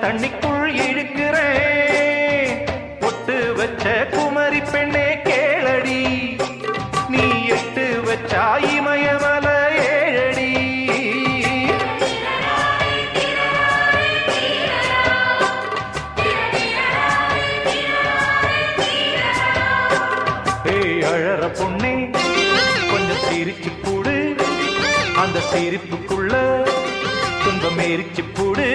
தண்ணிக்குள் இழுக்கிறேன். பொட்டு வச்ச குமரி பெண்ணே கேளடி, நீ எட்டு வச்சா இமயமல ஏழடி. ஏய் அழற பொண்ணே கொஞ்சம் சிரிச்சு கூடு, அந்த சிரிப்புக்குள்ள துன்பம் எரிச்சு கூடு.